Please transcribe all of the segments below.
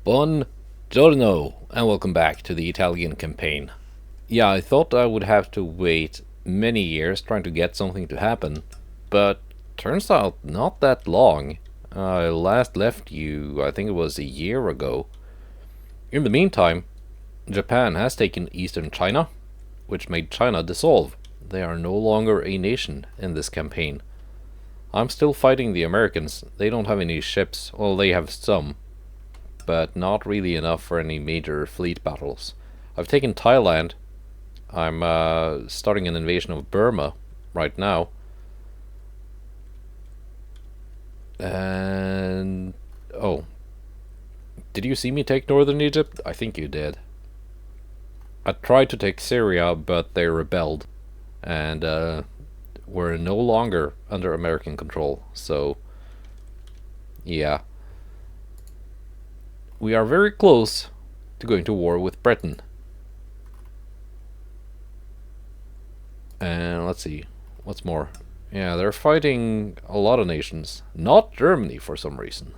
Buongiorno, and welcome back to the Italian campaign. Yeah, I thought I would have to wait many years trying to get something to happen, but turns out not that long. I last left you, I think it was a year ago. In the meantime, Japan has taken eastern China, which made China dissolve. They are no longer a nation in this campaign. I'm still fighting the Americans. They don't have any ships. Well, they have some, but not really enough for any major fleet battles. I've taken Thailand. I'm starting an invasion of Burma right now. And... oh. Did you see me take northern Egypt? I think you did. I tried to take Syria, but they rebelled. And were no longer under American control. So, yeah. We are very close to going to war with Britain. And let's see, what's more? Yeah, they're fighting a lot of nations. Not Germany for some reason.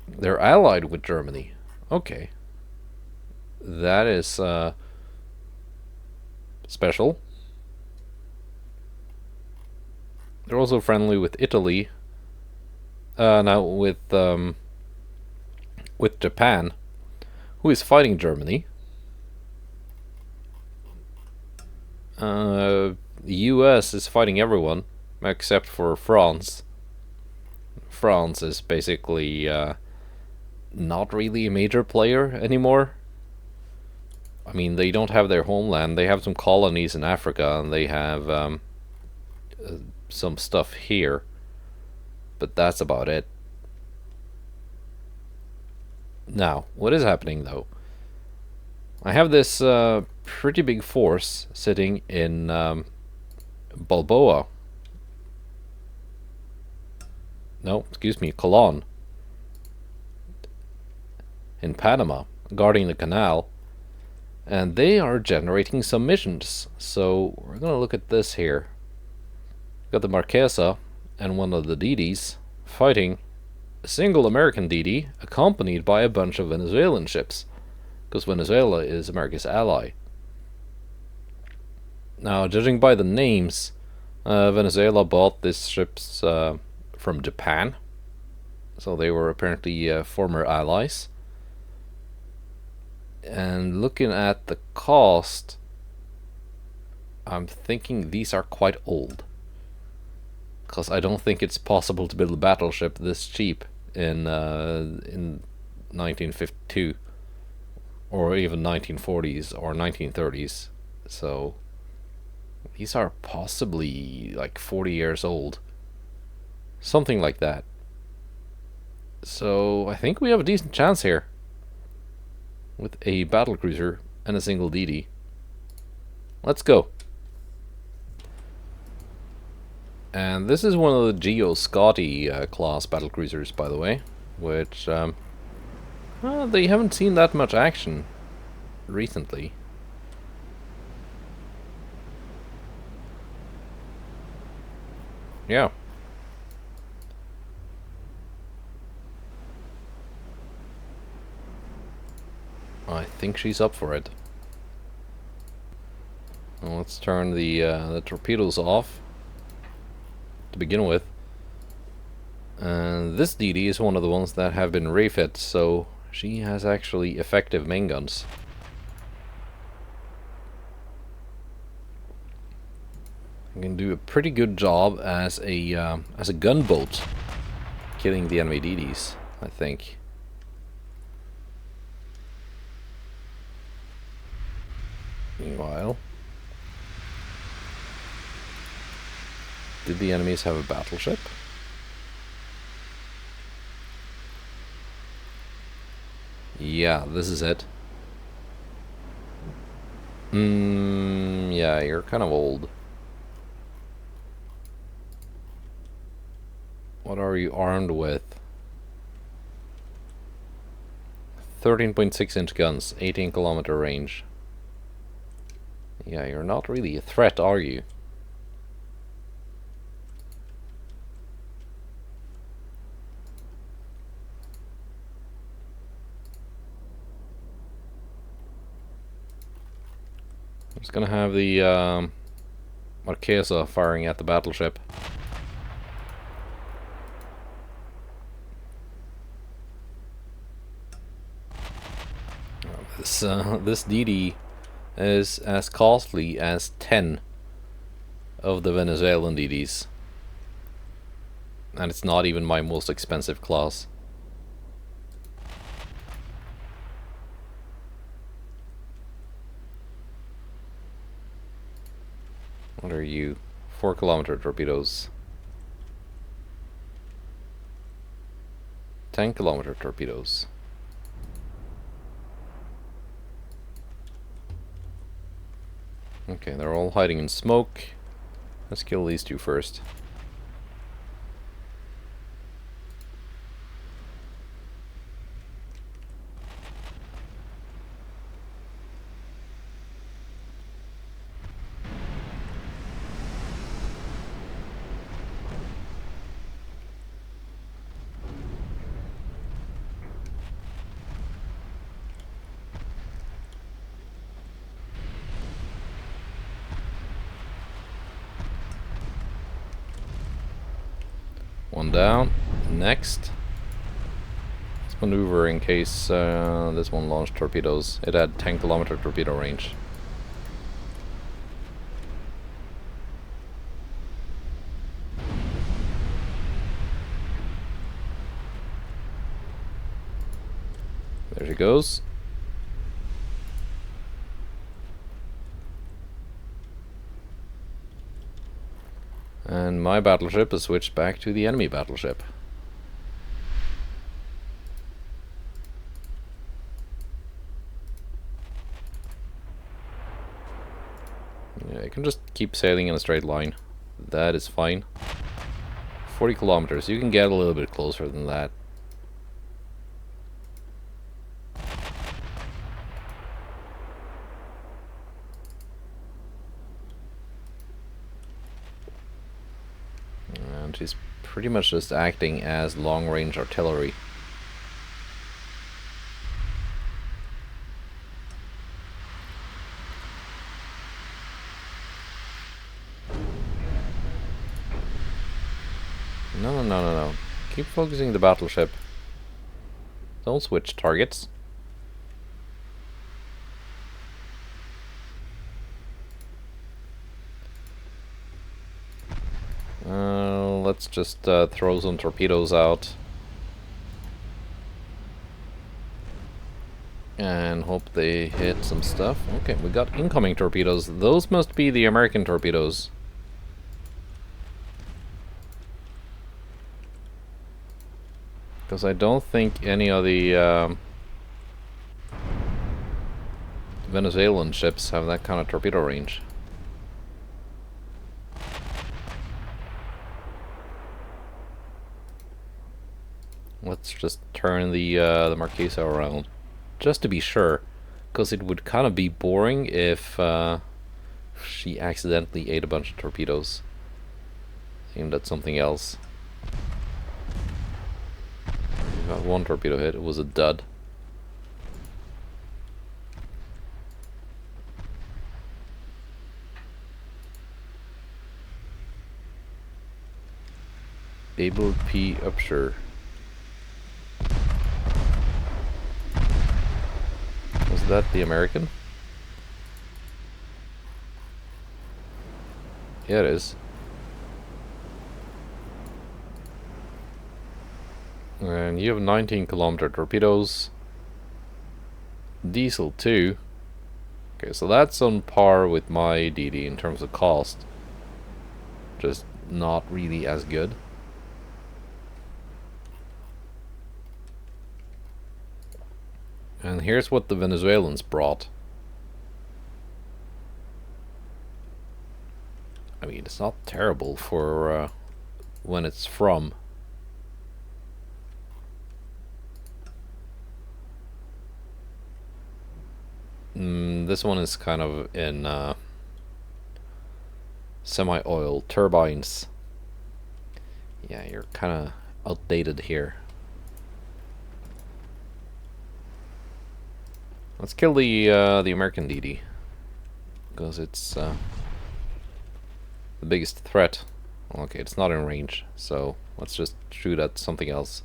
They're allied with Germany. Okay. That is special. They're also friendly with Italy. Now with Japan, who is fighting Germany. The US is fighting everyone except for France. France is basically not really a major player anymore. I mean, they don't have their homeland. They have some colonies in Africa, and they have some stuff here. But that's about it. Now, what is happening though? I have this pretty big force sitting in Balboa. No, excuse me, Colon. In Panama, guarding the canal. And they are generating some missions. So we're gonna look at this here. Got the Marquesa and one of the DDs fighting a single American DD accompanied by a bunch of Venezuelan ships, because Venezuela is America's ally. Now, judging by the names, Venezuela bought these ships from Japan, so they were apparently former allies. And looking at the cost, I'm thinking these are quite old, because I don't think it's possible to build a battleship this cheap in 1952 or even 1940s or 1930s. So these are possibly like 40 years old, something like that. So I think we have a decent chance here with a battlecruiser and a single DD. Let's go. And this is one of the Geo Scotty class battlecruisers, by the way, which they haven't seen that much action recently. Yeah. I think she's up for it. Well, let's turn the torpedoes off to begin with. And this DD is one of the ones that have been refit, so she has actually effective main guns. I can do a pretty good job as a gunboat, killing the enemy DDs, I think. Meanwhile, did the enemies have a battleship? Yeah, this is it. Yeah, you're kind of old. What are you armed with? 13.6-inch guns, 18-kilometer range. Yeah, you're not really a threat, are you? Just gonna have the Marquesa firing at the battleship. This DD is as costly as 10 of the Venezuelan DDs. And it's not even my most expensive class. What are you? 4-kilometer torpedoes. 10-kilometer torpedoes. Okay, they're all hiding in smoke. Let's kill these two first. One down. Next. Let's maneuver in case this one launched torpedoes. It had 10-kilometer torpedo range. There she goes. And my battleship is switched back to the enemy battleship. Yeah, I can just keep sailing in a straight line. That is fine. 40 kilometers. You can get a little bit closer than that. And she's pretty much just acting as long-range artillery. No. Keep focusing the battleship. Don't switch targets. Let's just throw some torpedoes out. And hope they hit some stuff. Okay, we got incoming torpedoes. Those must be the American torpedoes. Because I don't think any of the Venezuelan ships have that kind of torpedo range. Let's just turn the Marquesa around, just to be sure, because it would kind of be boring if she accidentally ate a bunch of torpedoes aimed at something else. We got one torpedo hit, it was a dud. Babel P. Upshur. Was that the American? Yeah, it is. And you have 19-kilometer torpedoes. Diesel 2. Okay, so that's on par with my DD in terms of cost. Just not really as good. And here's what the Venezuelans brought. I mean, it's not terrible for when it's from. This one is kind of in semi-oil turbines. Yeah, you're kind of outdated here. Let's kill the American DD. because it's the biggest threat. Okay, it's not in range, so let's just shoot at something else.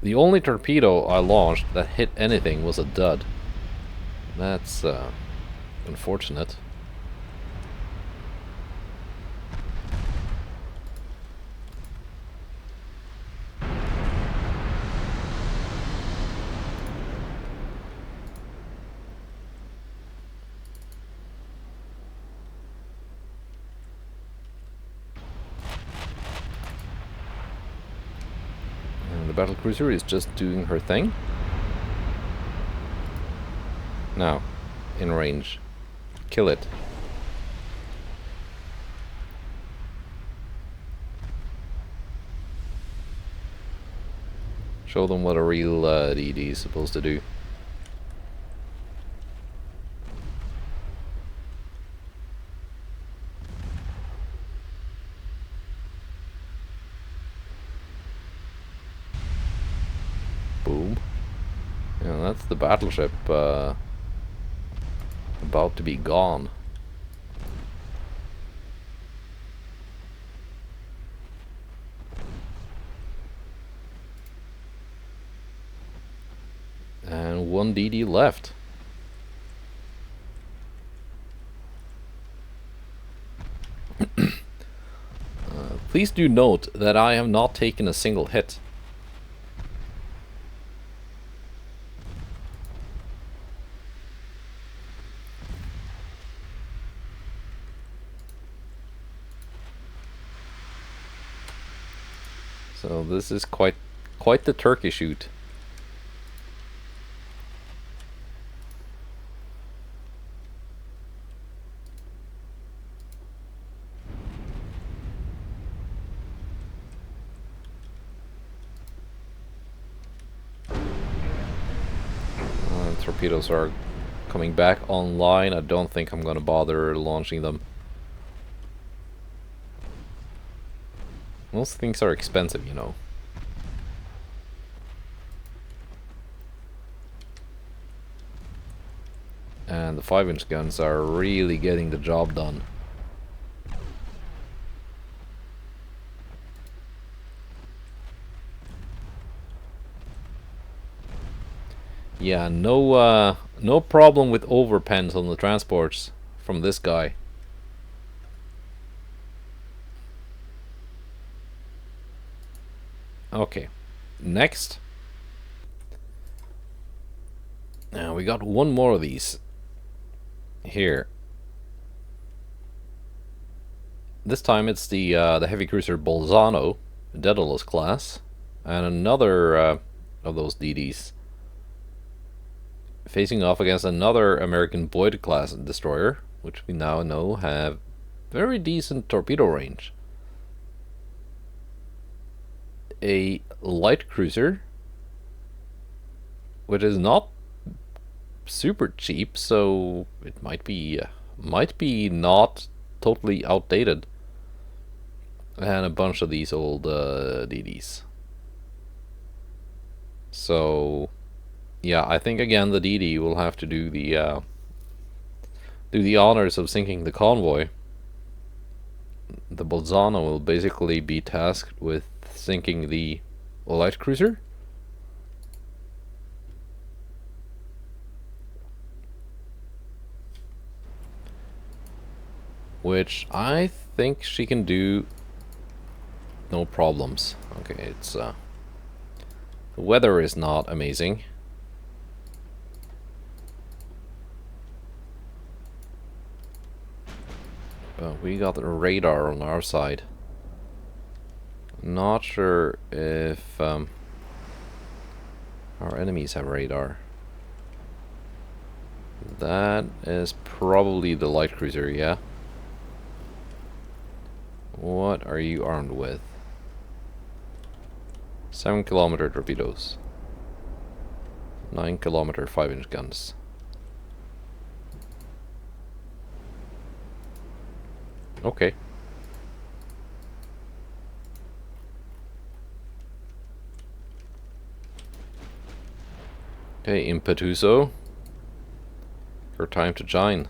The only torpedo I launched that hit anything was a dud. That's unfortunate. The battlecruiser is just doing her thing. Now, in range. Kill it. Show them what a real DD is supposed to do. Boom. Yeah, that's the battleship about to be gone. And one DD left. Please do note that I have not taken a single hit. So this is quite the turkey shoot. Torpedoes are coming back online. I don't think I'm gonna bother launching them. Most things are expensive, you know. And the 5-inch guns are really getting the job done. Yeah, no problem with overpens on the transports from this guy. Okay, next. Now we got one more of these here. This time it's the heavy cruiser Bolzano, Daedalus class, and another of those DDs. Facing off against another American Boyd class destroyer, which we now know have very decent torpedo range. A light cruiser, which is not super cheap, so it might be not totally outdated, and a bunch of these old DDs. So yeah, I think again the DD will have to do the honors of sinking the convoy. The Bolzano will basically be tasked with sinking the light cruiser. Which I think she can do no problems. Okay, it's the weather is not amazing. But we got the radar on our side. Not sure if our enemies have radar. That is probably the light cruiser, yeah. What are you armed with? 7-kilometer torpedoes. 9-kilometer 5-inch guns. Okay. Okay, Impetuoso. Your time to shine.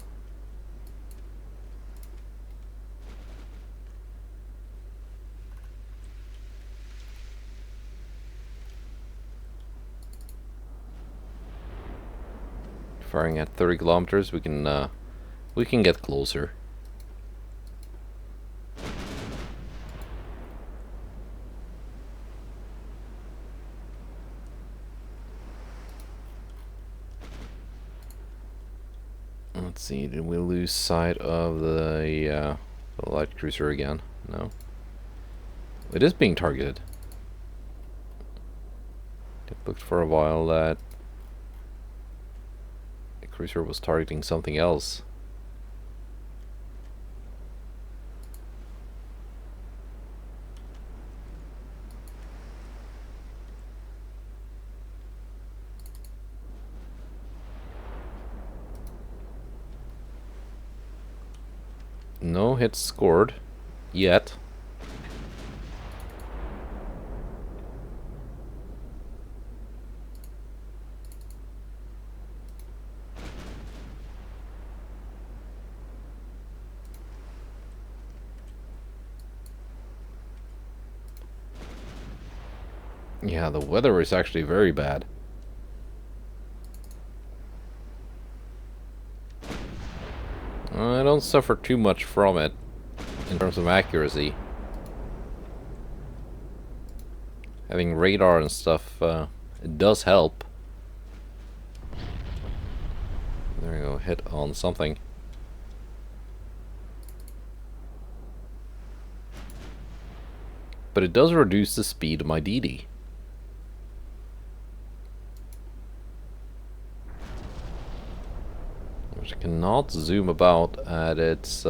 Firing at 30 kilometers, we can get closer. Let's see, did we lose sight of the light cruiser again? No. It is being targeted. It looked for a while that the cruiser was targeting something else. No hits scored yet. Yeah, the weather is actually very bad. I don't suffer too much from it in terms of accuracy. Having radar and stuff, it does help. There we go, hit on something. But it does reduce the speed of my DD. Which cannot zoom about at its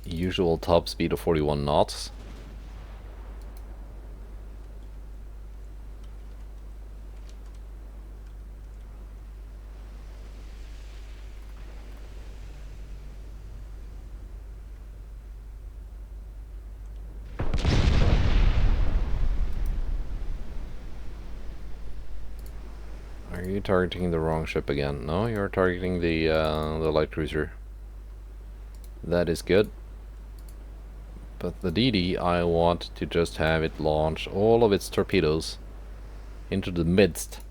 usual top speed of 41 knots. Are you targeting the wrong ship again? No, you're targeting the light cruiser. That is good. But the DD, I want to just have it launch all of its torpedoes into the midst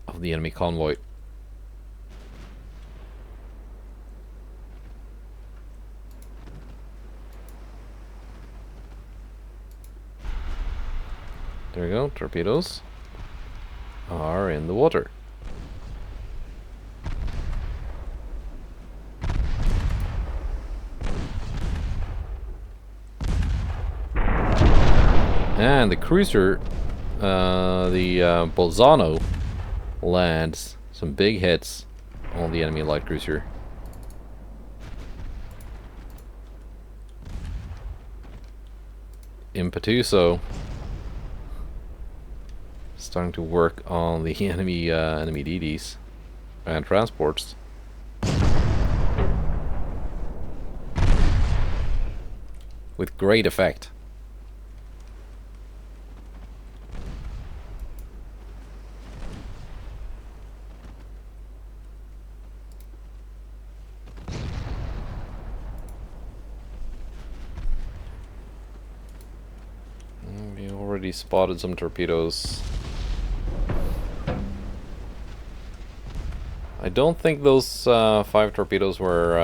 of the enemy convoy. There we go, torpedoes are in the water. And the cruiser, the Bolzano, lands some big hits on the enemy light cruiser. Impetuoso starting to work on the enemy DDs and transports. With great effect. We already spotted some torpedoes. I don't think those 5 torpedoes were...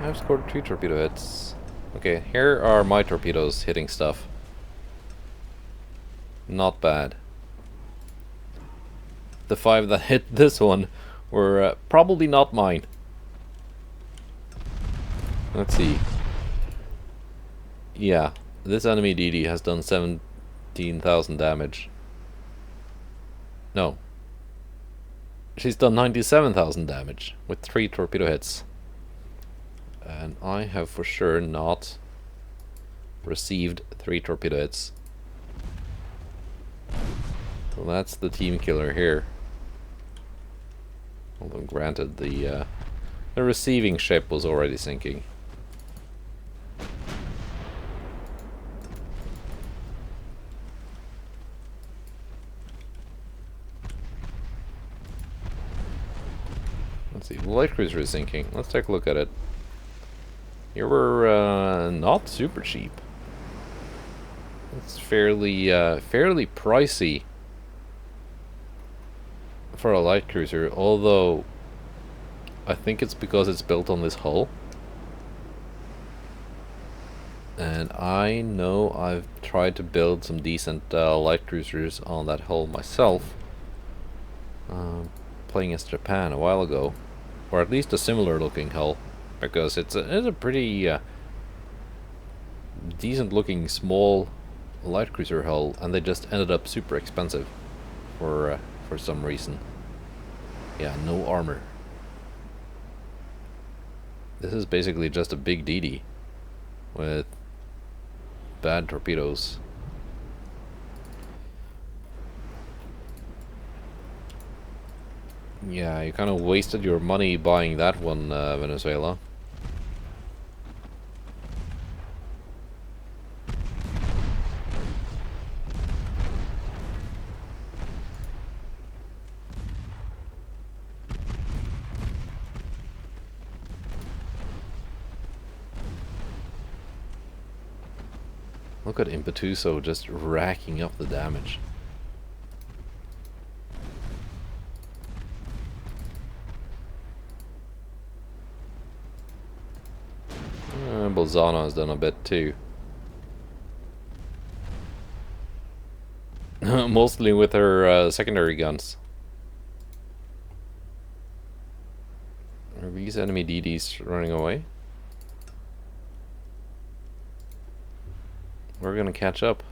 I've scored 2 torpedo hits. Okay, here are my torpedoes hitting stuff. Not bad. The 5 that hit this one were probably not mine. Let's see. Yeah, this enemy DD has done 17,000 damage. No. She's done 97,000 damage with 3 torpedo hits. And I have for sure not received 3 torpedo hits. So that's the team killer here. Although granted, the receiving ship was already sinking. light cruiser is sinking. Let's take a look at it. Here we're not super cheap. It's fairly pricey for a light cruiser, although I think it's because it's built on this hull. And I know I've tried to build some decent light cruisers on that hull myself, playing as Japan a while ago, or at least a similar looking hull, because it's a pretty decent looking small light cruiser hull, and they just ended up super expensive for some reason. Yeah, no armor. This is basically just a big DD with bad torpedoes. Yeah, you kind of wasted your money buying that one, Venezuela. Look at Impetuoso just racking up the damage. Bolzano has done a bit too. Mostly with her secondary guns. Are these enemy DDs running away? We're gonna catch up.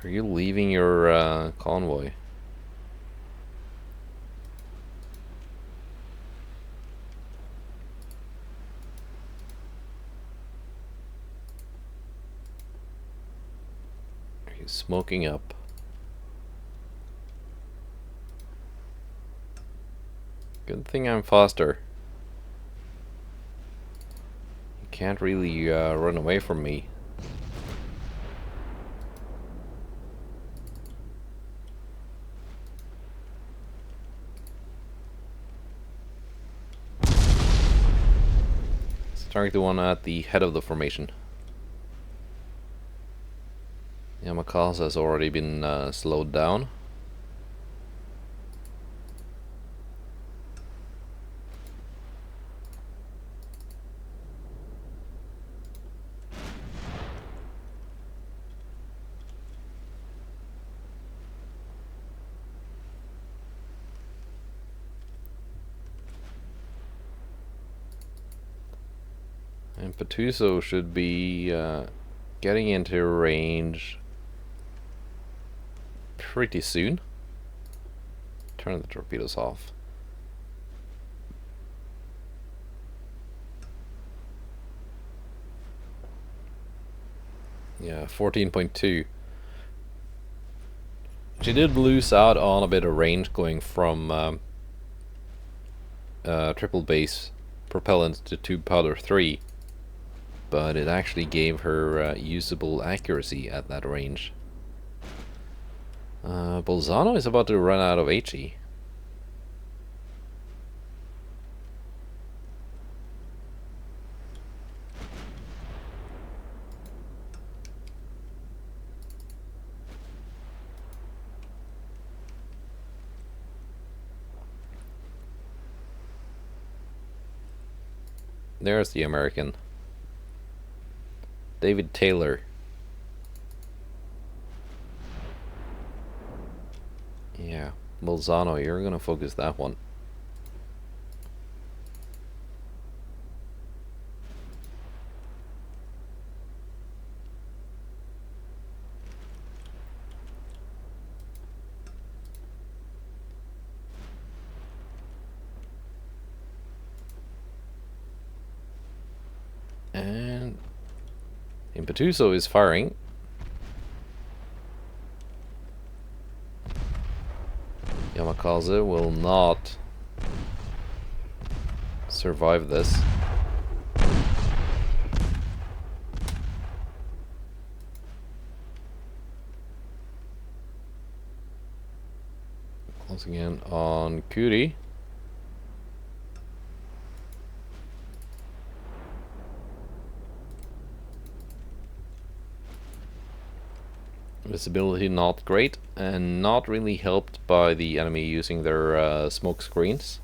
Are you leaving your convoy? Are you smoking up? Good thing I'm faster. You can't really run away from me. Target the one at the head of the formation. Yamakasa has already been slowed down. And Patuso should be getting into range pretty soon. Turn the torpedoes off. Yeah, 14.2. She did lose out on a bit of range going from triple base propellant to tube powder 3. But it actually gave her usable accuracy at that range. Bolzano is about to run out of HE. There's the American. David Taylor. Yeah, Bolzano, you're gonna focus that one. And Impetuoso is firing. Yamakaze will not survive this. Once again on Cutie. Visibility not great, and not really helped by the enemy using their smoke screens.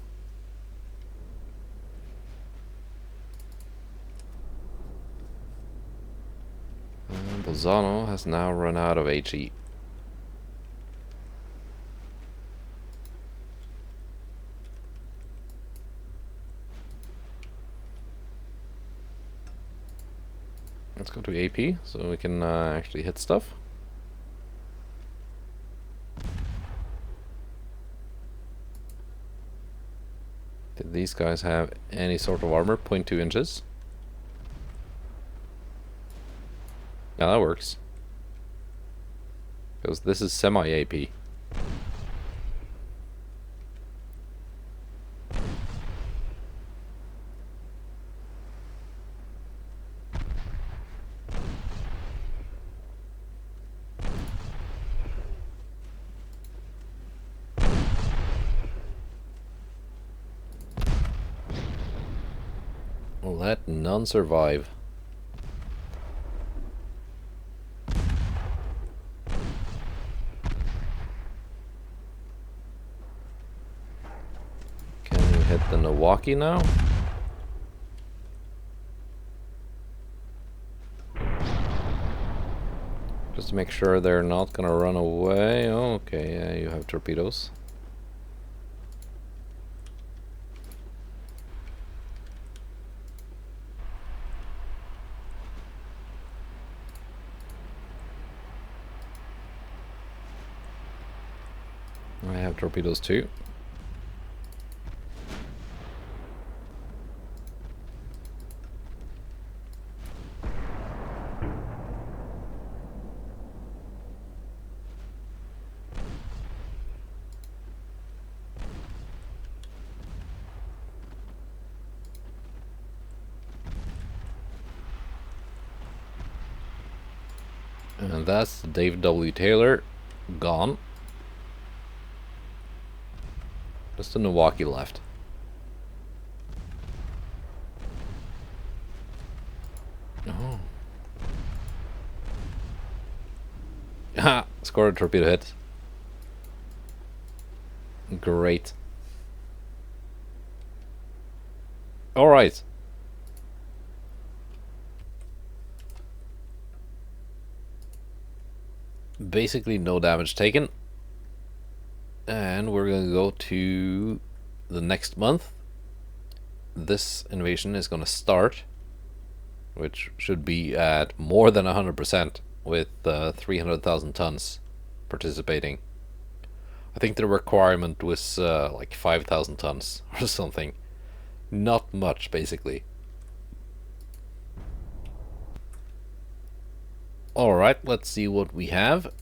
And Bolzano has now run out of HE. Let's go to AP so we can actually hit stuff. Did these guys have any sort of armor? 0.2 inches. Yeah, that works. Because this is semi-AP. Let none survive. Can you hit the Milwaukee now? Just to make sure they're not gonna run away. Oh, okay, yeah, you have torpedoes. I have torpedoes too. And that's Dave W. Taylor gone. Just a Milwaukee left. Oh. Ha! Scored a torpedo hit. Great. Alright. Basically no damage taken. And we're gonna go to the next month. This invasion is gonna start, which should be at more than 100% with 300,000 tons participating. I think the requirement was like 5,000 tons or something. Not much, basically. Alright, let's see what we have.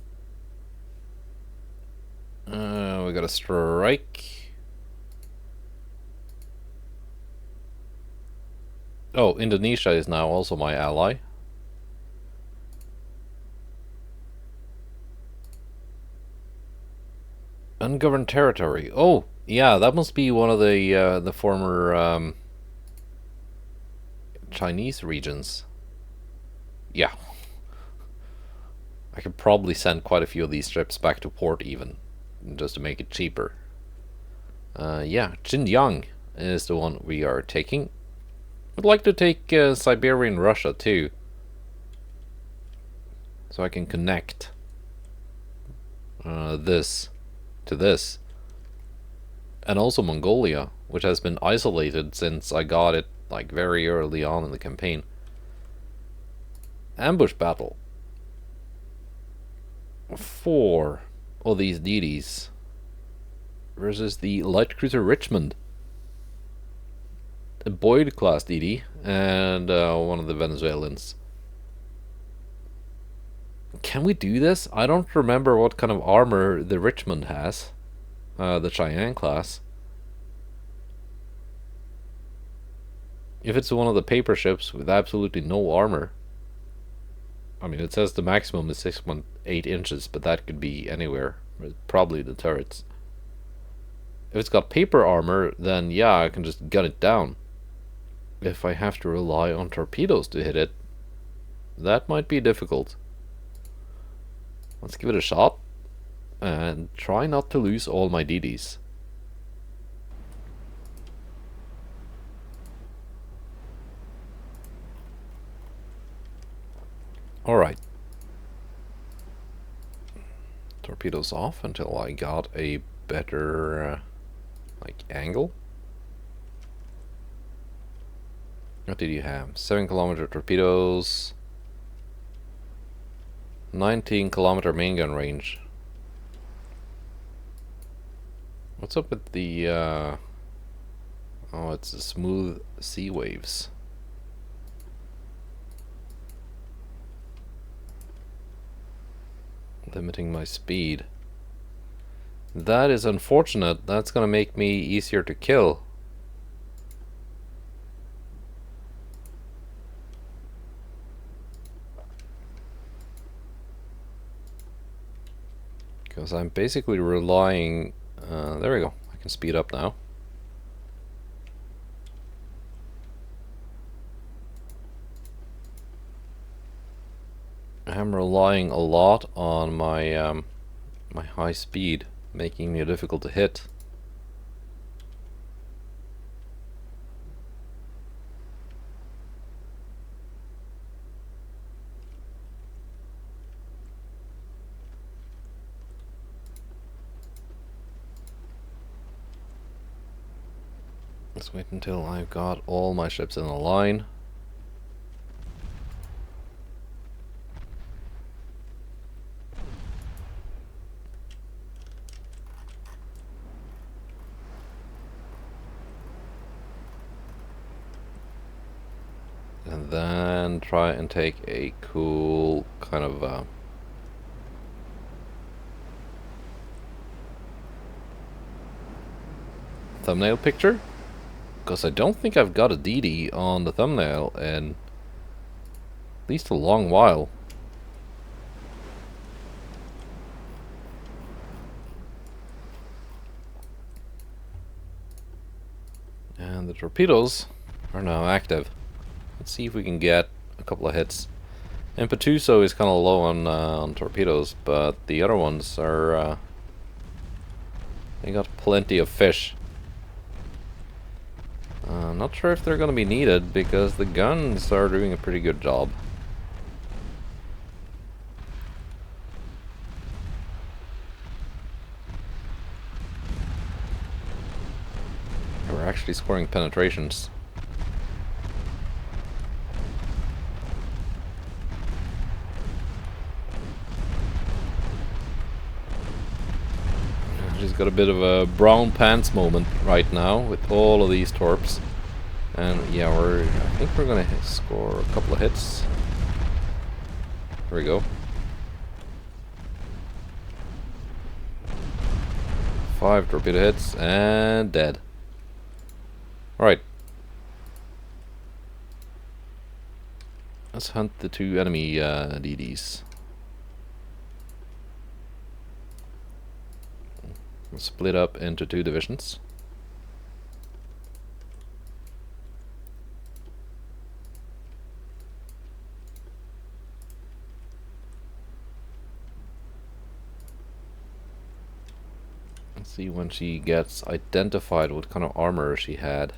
We got a strike. Oh, Indonesia is now also my ally. Ungoverned territory. Oh, yeah, that must be one of the former Chinese regions. Yeah. I could probably send quite a few of these ships back to port even, just to make it cheaper. Yeah, Xinjiang is the one we are taking. Would like to take Siberian Russia too, so I can connect this to this. And also Mongolia, which has been isolated since I got it like very early on in the campaign. Ambush battle. 4 of these DDs versus the light cruiser Richmond, a Boyd class DD, and one of the Venezuelans. Can we do this? I don't remember what kind of armor the Richmond has. The Cheyenne class. If it's one of the paper ships with absolutely no armor. I mean, it says the maximum is 6.8 inches, but that could be anywhere. Probably the turrets. If it's got paper armor, then yeah, I can just gun it down. If I have to rely on torpedoes to hit it, that might be difficult. Let's give it a shot and try not to lose all my DDs. Alright. Torpedoes off until I got a better like angle. What did you have? 7-kilometer torpedoes, 19-kilometer main gun range. What's up with the oh, it's the smooth sea waves. Limiting my speed. That is unfortunate. That's gonna make me easier to kill. Because I'm basically relying... there we go. I can speed up now. I'm relying a lot on my my high speed, making me difficult to hit. Let's wait until I've got all my ships in a line. And then try and take a cool kind of thumbnail picture. Because I don't think I've got a DD on the thumbnail in at least a long while. And the torpedoes are now active. Let's see if we can get a couple of hits. Impetuoso is kind of low on torpedoes, but the other ones are... they got plenty of fish. I'm not sure if they're going to be needed because the guns are doing a pretty good job. We're actually scoring penetrations. She's got a bit of a brown pants moment right now with all of these torps. And yeah, I think we're gonna score a couple of hits. There we go. 5 torpedo hits and dead. Alright. Let's hunt the 2 enemy DDs. We'll split up into 2 divisions. Let's see when she gets identified what kind of armor she had.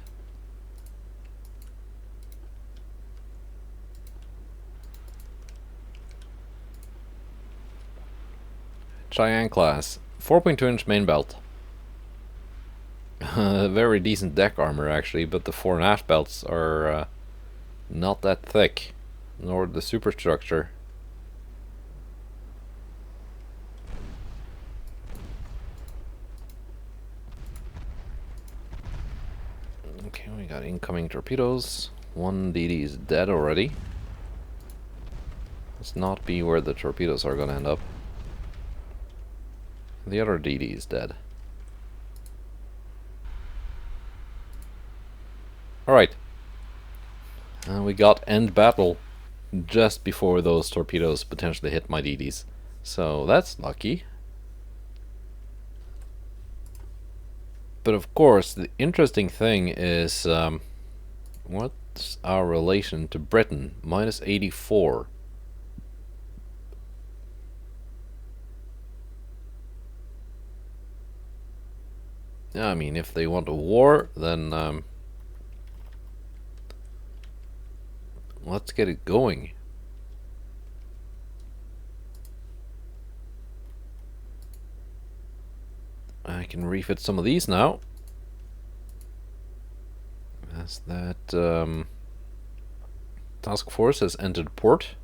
Cheyenne class. 4.2-inch main belt. Very decent deck armor actually, but the fore and aft belts are not that thick, nor the superstructure. Okay, we got incoming torpedoes. 1 DD is dead already. Let's not be where the torpedoes are gonna end up. The other DD is dead. Alright. We got end battle just before those torpedoes potentially hit my DDs. So that's lucky. But of course, the interesting thing is what's our relation to Britain? Minus 84. Yeah, I mean, if they want a war, then let's get it going. I can refit some of these now. As that task force has entered port.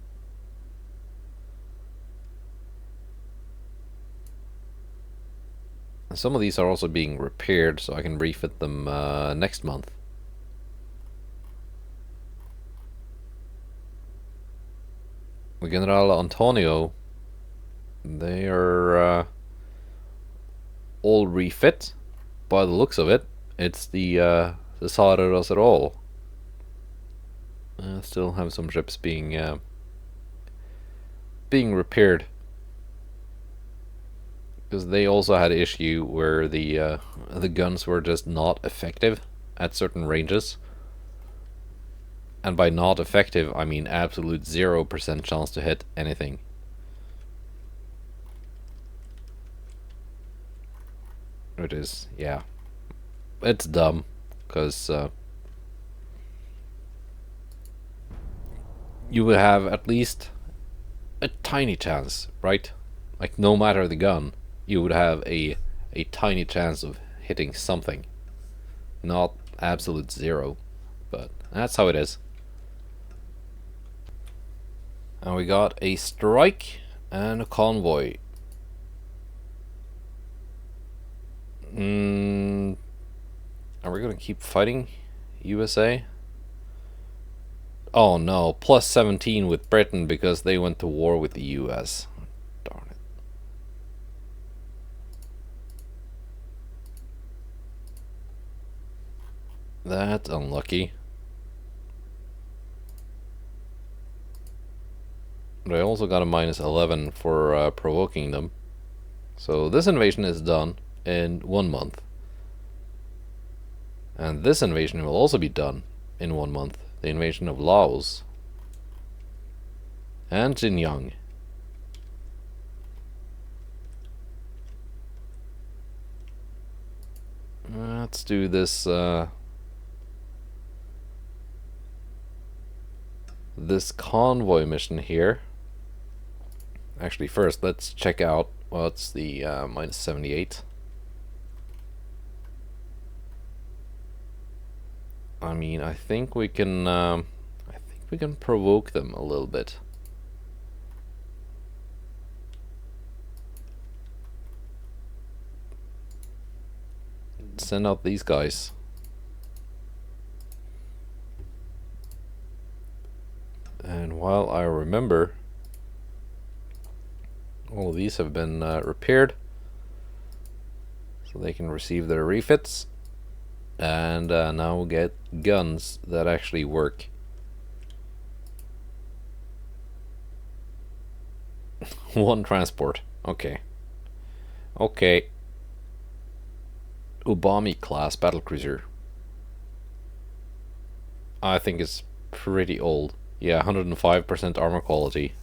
And some of these are also being repaired, so I can refit them next month. The General Antonio, they are all refit by the looks of it. It's the Sara does it all. Still have some ships being repaired, because they also had an issue where the guns were just not effective at certain ranges. And by not effective, I mean absolute 0% chance to hit anything. It is, yeah. It's dumb, because you would have at least a tiny chance, right? Like, no matter the gun, you would have a tiny chance of hitting something. Not absolute 0, but that's how it is. And we got a strike and a convoy. Are we gonna keep fighting USA? Oh no, plus 17 with Britain because they went to war with the US. Darn it. That's unlucky. But I also got a minus 11 for provoking them. So this invasion is done in 1 month. And this invasion will also be done in 1 month. The invasion of Laos. And Xinjiang. Let's do this this convoy mission here. Actually, first let's check out what's the minus 78. I mean, I think we can provoke them a little bit. Send out these guys. And while I remember, all of these have been repaired, so they can receive their refits. And now we'll get guns that actually work. One transport. Okay. Okay. Ubami class battlecruiser. I think it's pretty old. Yeah, 105% armor quality.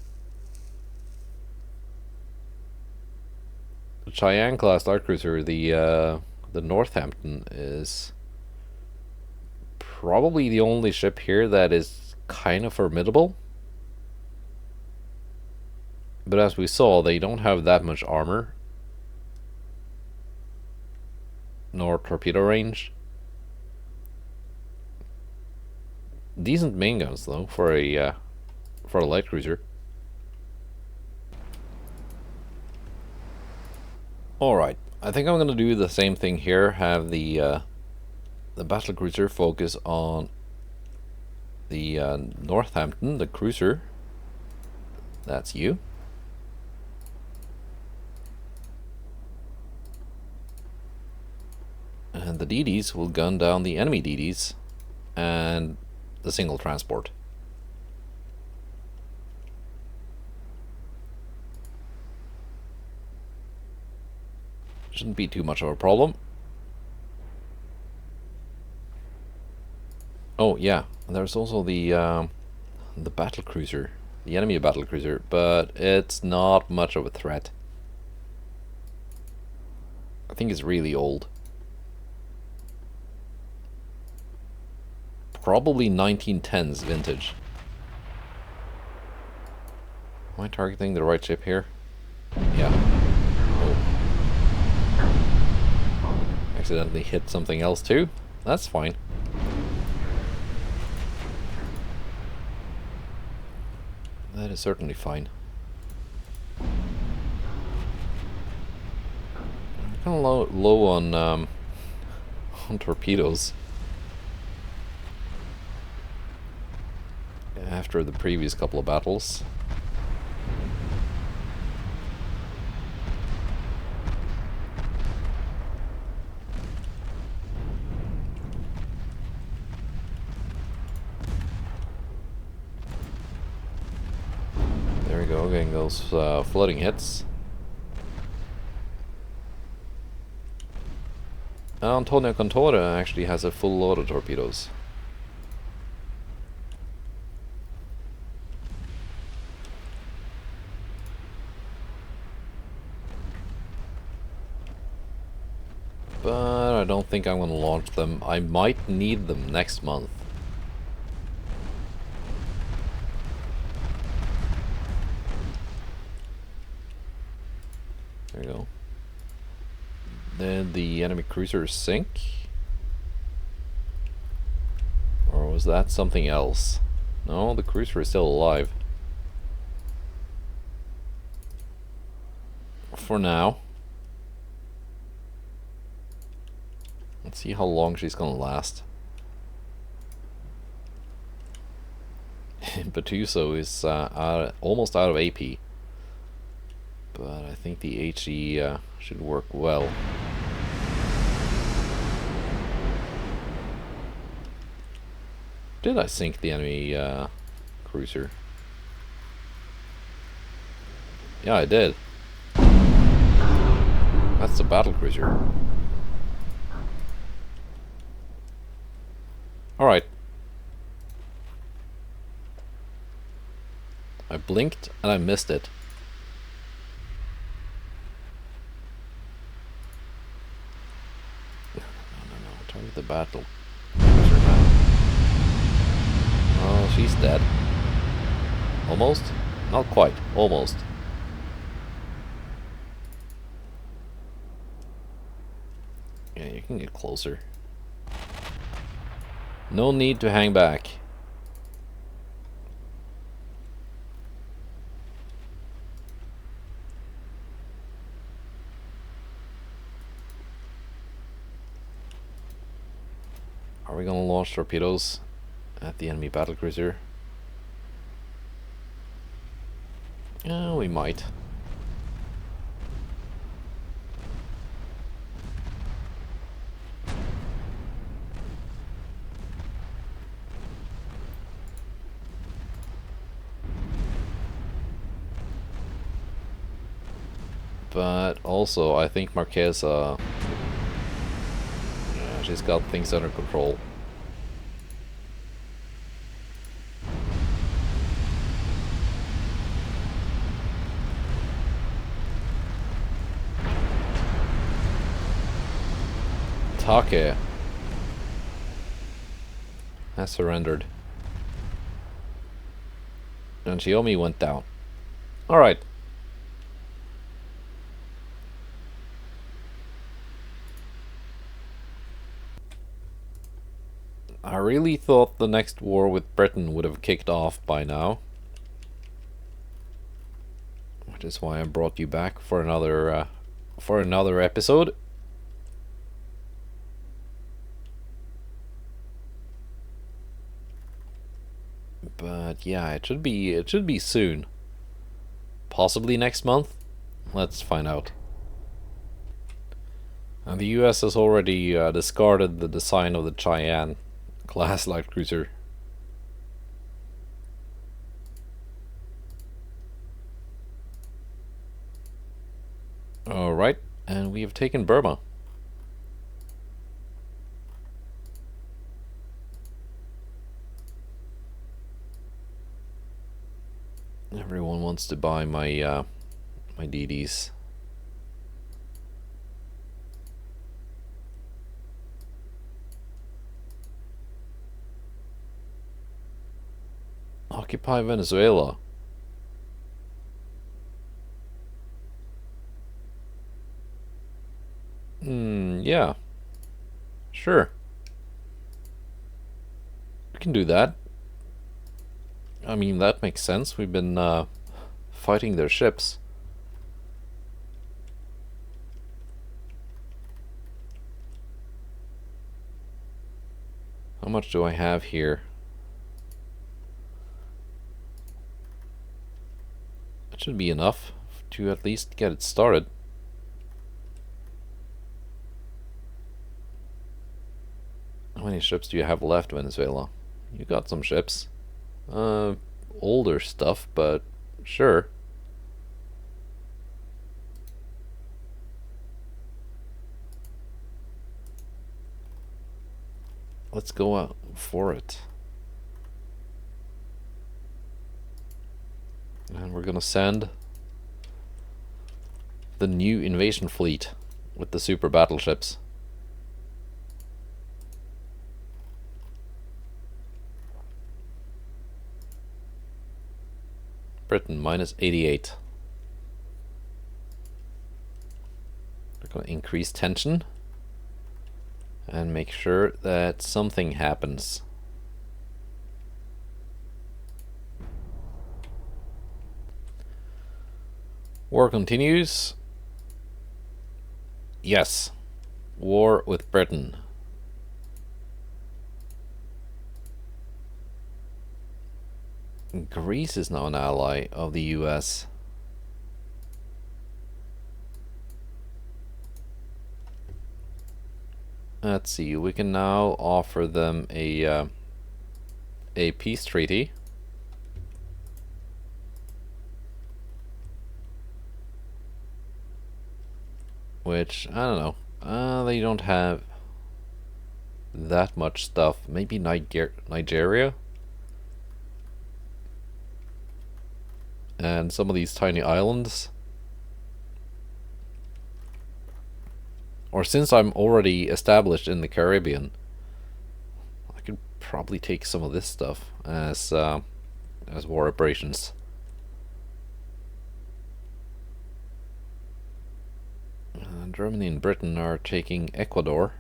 The Cheyenne class light cruiser, the Northampton, is probably the only ship here that is kind of formidable. But as we saw, they don't have that much armor, nor torpedo range. Decent main guns though for a light cruiser. All right, I think I'm gonna do the same thing here. Have the battle cruiser focus on the Northampton, the cruiser. That's you. And the DDs will gun down the enemy DDs and the single transport. Shouldn't be too much of a problem. Oh yeah, there's also the battle cruiser, the enemy battle cruiser, but it's not much of a threat. I think it's really old. Probably 1910s vintage. Am I targeting the right ship here? Yeah. Oh. Accidentally hit something else too? That's fine. That is certainly fine. I'm kind of low on torpedoes. After the previous couple of battles. There we go, getting those flooding hits. Antonio Contora actually has a full load of torpedoes. But I don't think I'm going to launch them. I might need them next month. There you go. Did the enemy cruiser sink? Or was that something else? No, the cruiser is still alive. For now. Let's see how long she's gonna last. Batuso is almost out of AP. But I think the HE should work well. Did I sink the enemy cruiser? Yeah, I did. That's the battle cruiser. Alright. I blinked and I missed it. No. Target the battle cruiser now. Oh, she's dead. Almost? Not quite. Almost. Yeah, you can get closer. No need to hang back. Are we gonna launch torpedoes at the enemy battlecruiser? Yeah, we might. But also, I think Marquesa, yeah, she's got things under control. Take has surrendered. And Xiaomi went down. Alright. I really thought the next war with Britain would have kicked off by now. Which is why I brought you back for another episode. But yeah, it should be soon. Possibly next month. Let's find out. And the US has already discarded the design of the Cheyenne class light cruiser. Alright, and we have taken Burma. Everyone wants to buy my DDs. Occupy Venezuela. Yeah. Sure. We can do that. I mean, that makes sense. We've been fighting their ships. How much do I have here? That should be enough to at least get it started. How many ships do you have left, Venezuela? You got some ships. Older stuff, but sure. Let's go out for it. And we're gonna send the new invasion fleet with the super battleships. Britain minus 88. We're gonna increase tension and make sure that something happens. War continues. Yes. War with Britain. Greece is now an ally of the US. Let's see, we can now offer them a peace treaty. Which, I don't know, they don't have that much stuff. Maybe Nigeria? And some of these tiny islands. Or since I'm already established in the Caribbean, I could probably take some of this stuff as war operations. Germany and Britain are taking Ecuador.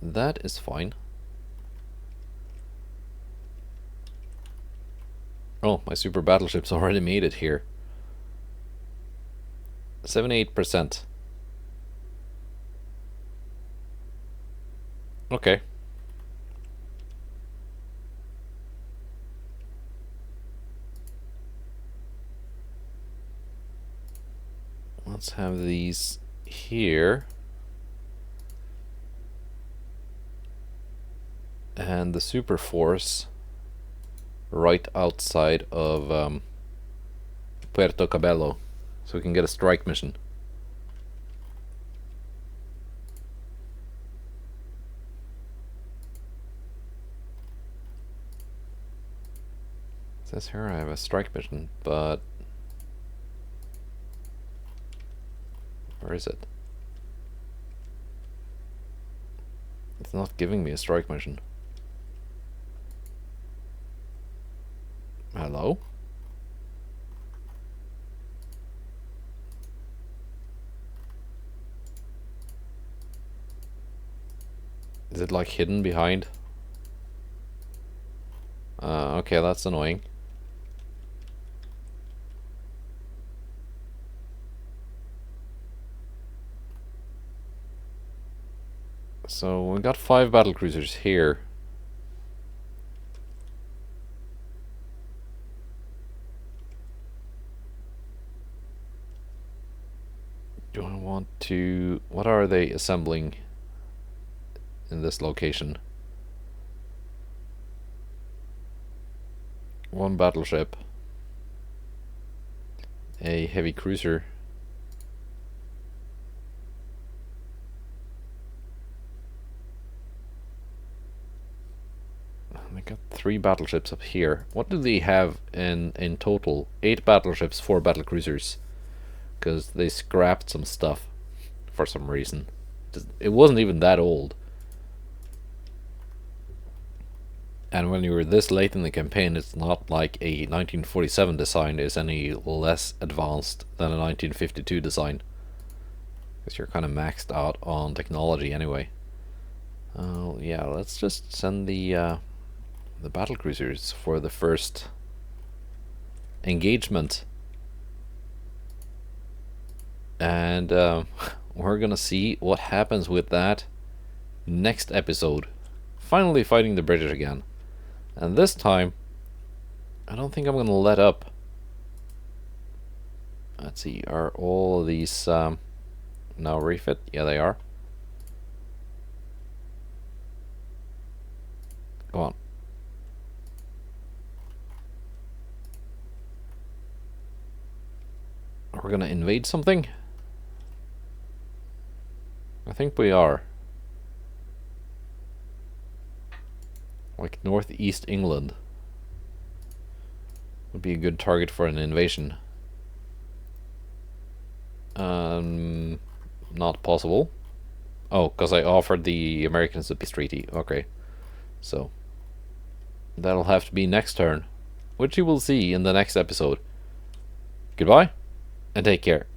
That is fine. Oh, my super battleships already made it here. 78%. Okay. Let's have these here. And the super force right outside of Puerto Cabello, so we can get a strike mission. It says here I have a strike mission, but where is it? It's not giving me a strike mission. Hello? Is it like hidden behind? Okay, that's annoying. So we got 5 battlecruisers here. Do I want to... What are they assembling in this location? 1 battleship. A heavy cruiser. I got 3 battleships up here. What do they have in total? 8 battleships, 4 battlecruisers. Because they scrapped some stuff for some reason. It wasn't even that old. And when you were this late in the campaign, it's not like a 1947 design is any less advanced than a 1952 design. Because you're kind of maxed out on technology anyway. Yeah, let's just send the battlecruisers for the first engagement. And we're gonna see what happens with that next episode. Finally fighting the British again. And this time, I don't think I'm gonna let up. Let's see, are all of these now refit? Yeah, they are. Come on. Are we gonna invade something? I think we are. Like northeast England would be a good target for an invasion. Not possible. Oh, because I offered the Americans a peace treaty. Okay. So that'll have to be next turn, which you will see in the next episode. Goodbye, and take care.